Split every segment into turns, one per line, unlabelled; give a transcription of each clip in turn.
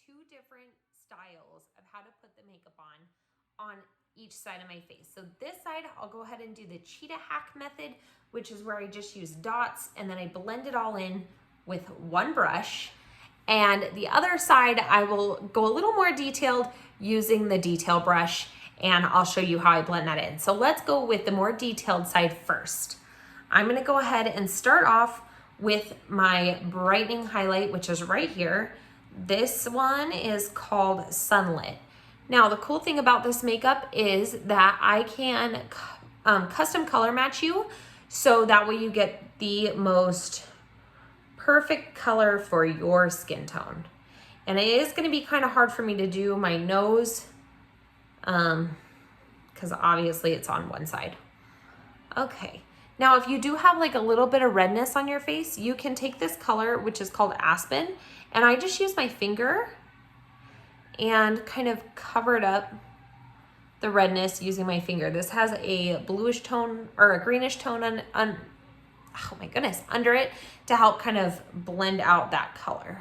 two different styles of how to put the makeup on each side of my face. So this side, I'll go ahead and do the cheetah hack method, which is where I just use dots and then I blend it all in with one brush. And the other side, I will go a little more detailed using the detail brush, and I'll show you how I blend that in. So let's go with the more detailed side first. I'm gonna go ahead and start off with my brightening highlight, which is right here. This one is called Sunlit. Now, the cool thing about this makeup is that I can custom color match you, so that way you get the most perfect color for your skin tone. And it is gonna be kind of hard for me to do my nose, because obviously it's on one side. Okay, now if you do have like a little bit of redness on your face, you can take this color, which is called Aspen, and I just use my finger and kind of covered up the redness using my finger. This has a bluish tone or a greenish tone oh my goodness, under it to help kind of blend out that color.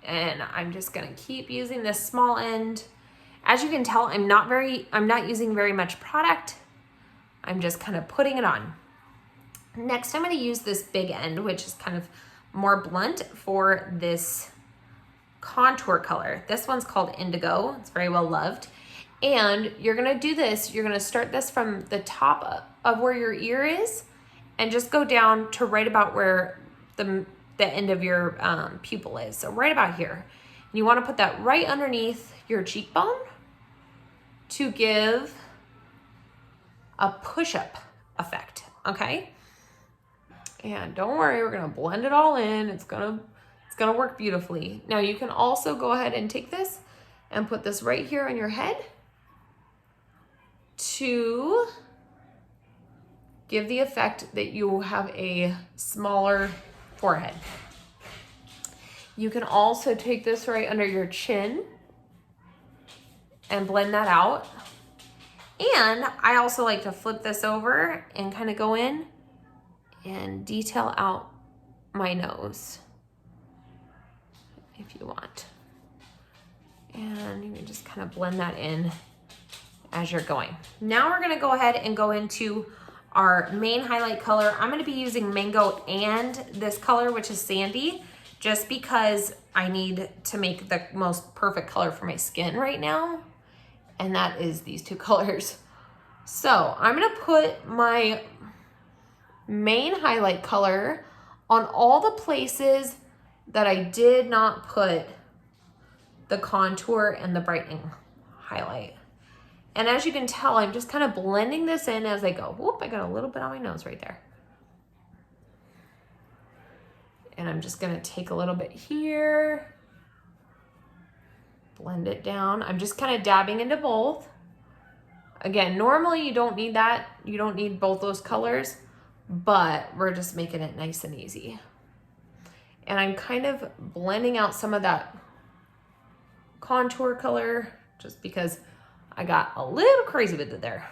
And I'm just gonna keep using this small end. As you can tell, I'm not using very much product. I'm just kind of putting it on. Next, I'm gonna use this big end, which is kind of more blunt for this contour color. This one's called Indigo. It's very well loved. And you're gonna do this, you're gonna start this from the top of where your ear is and just go down to right about where the end of your pupil is. So right about here. And you wanna put that right underneath your cheekbone to give a push-up effect, okay? And don't worry, we're gonna blend it all in. It's gonna work beautifully. Now you can also go ahead and take this and put this right here on your head to give the effect that you have a smaller forehead. You can also take this right under your chin and blend that out. And I also like to flip this over and kind of go in and detail out my nose if you want. And you can just kind of blend that in as you're going. Now we're gonna go ahead and go into our main highlight color. I'm gonna be using Mango and this color, which is Sandy, just because I need to make the most perfect color for my skin right now. And that is these two colors. So I'm gonna put my main highlight color on all the places that I did not put the contour and the brightening highlight. And as you can tell, I'm just kind of blending this in as I go. Whoop, I got a little bit on my nose right there. And I'm just gonna take a little bit here, blend it down. I'm just kind of dabbing into both. Again, normally you don't need that. You don't need both those colors, but we're just making it nice and easy. And I'm kind of blending out some of that contour color just because I got a little crazy with it there.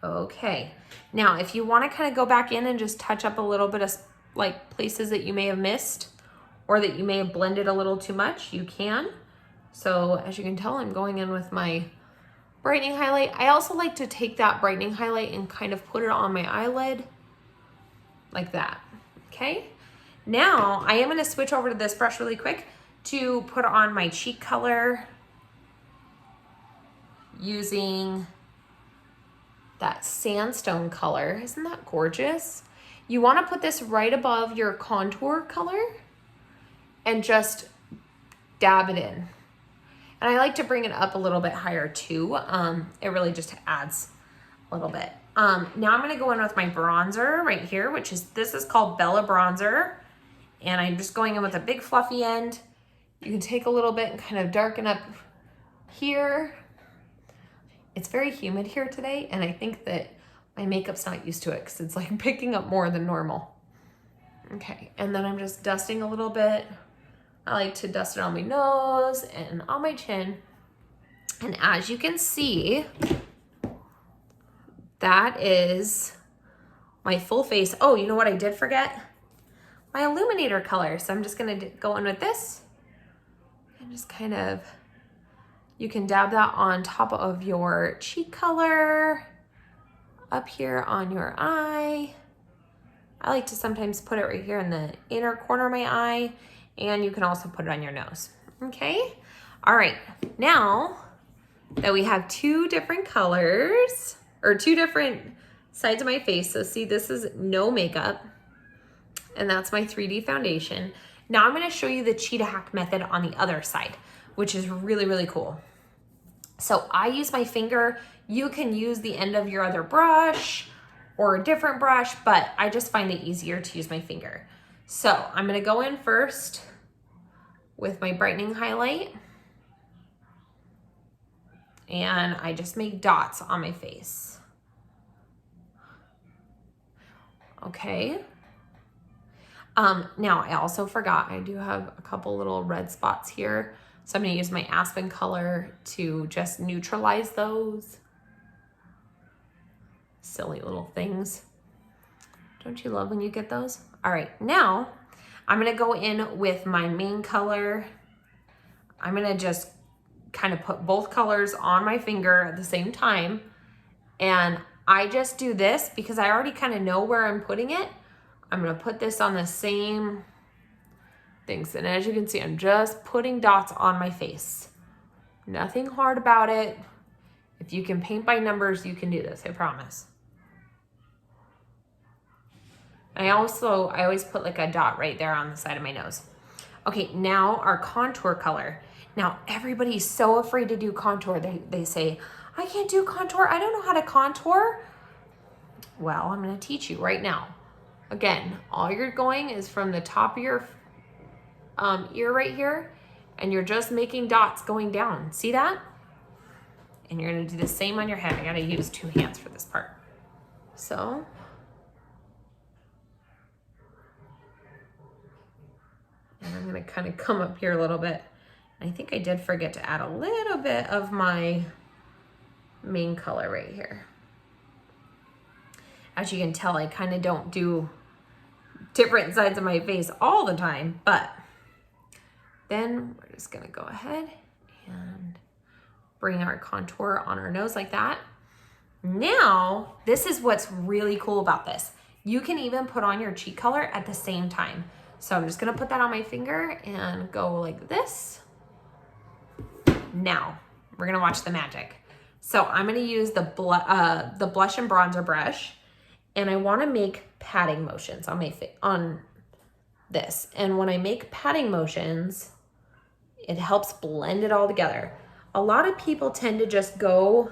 Okay, now if you want to kind of go back in and just touch up a little bit of like places that you may have missed or that you may have blended a little too much, you can. So as you can tell, I'm going in with my brightening highlight. I also like to take that brightening highlight and kind of put it on my eyelid like that, okay? Now I am gonna switch over to this brush really quick to put on my cheek color using that sandstone color. Isn't that gorgeous? You wanna put this right above your contour color and just dab it in. And I like to bring it up a little bit higher too. It really just adds a little bit. Now I'm gonna go in with my bronzer right here, this is called Bella Bronzer. And I'm just going in with a big fluffy end. You can take a little bit and kind of darken up here. It's very humid here today, and I think that my makeup's not used to it because it's like picking up more than normal. Okay, and then I'm just dusting a little bit. I like to dust it on my nose and on my chin. And as you can see, that is my full face. Oh, you know what I did forget? my illuminator color. So I'm just gonna go in with this and just kind of, you can dab that on top of your cheek color, up here on your eye. I like to sometimes put it right here in the inner corner of my eye, and you can also put it on your nose, okay? All right, now that we have two different colors, or two different sides of my face, so see, this is no makeup, and that's my 3D foundation. Now I'm gonna show you the cheetah hack method on the other side, which is really, really cool. So I use my finger. You can use the end of your other brush or a different brush, but I just find it easier to use my finger. So I'm gonna go in first with my brightening highlight, and I just make dots on my face. Okay. Now I also forgot, I do have a couple little red spots here. So I'm gonna use my Aspen color to just neutralize those. Silly little things. Don't you love when you get those? All right, now I'm gonna go in with my main color. I'm gonna just kind of put both colors on my finger at the same time. And I just do this because I already kind of know where I'm putting it. I'm gonna put this on the same things. And as you can see, I'm just putting dots on my face. Nothing hard about it. If you can paint by numbers, you can do this, I promise. I always put like a dot right there on the side of my nose. Okay, now our contour color. Now everybody's so afraid to do contour. They say, I can't do contour. I don't know how to contour. Well, I'm gonna teach you right now. Again, all you're going is from the top of your ear right here, and you're just making dots going down. See that? And you're gonna do the same on your head. I gotta use two hands for this part. So, and I'm gonna kind of come up here a little bit. I think I did forget to add a little bit of my main color right here. As you can tell, I kind of don't do different sides of my face all the time, but then we're just gonna go ahead and bring our contour on our nose like that. Now, this is what's really cool about this. You can even put on your cheek color at the same time. So I'm just gonna put that on my finger and go like this. Now, we're gonna watch the magic. So I'm gonna use the blush and bronzer brush, and I wanna make patting motions on my on this. And when I make patting motions, it helps blend it all together. A lot of people tend to just go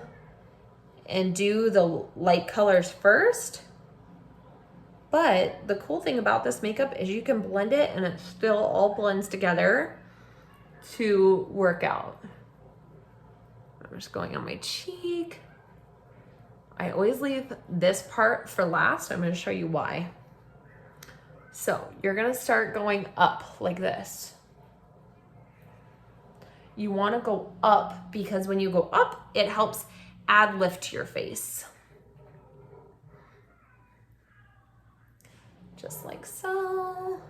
and do the light colors first, but the cool thing about this makeup is you can blend it and it still all blends together to work out. I'm just going on my cheek. I always leave this part for last. I'm gonna show you why. So you're gonna start going up like this. You wanna go up because when you go up, it helps add lift to your face. Just like so.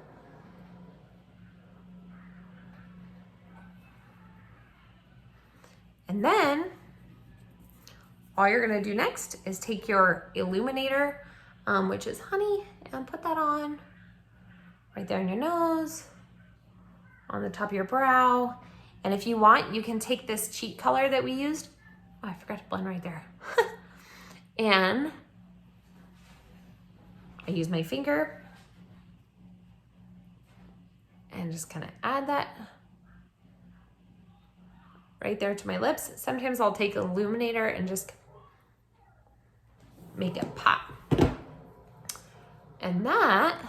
And then all you're gonna do next is take your illuminator, which is honey, and put that on right there on your nose, on the top of your brow. And if you want, you can take this cheek color that we used. Oh, I forgot to blend right there. And I use my finger and just kind of add that right there to my lips. Sometimes I'll take an illuminator and just make it pop. And that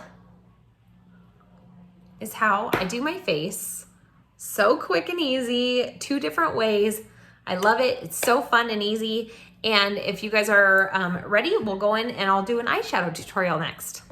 is how I do my face. So quick and easy, 2 different ways. I love it. It's so fun and easy. And if you guys are ready, we'll go in and I'll do an eyeshadow tutorial next.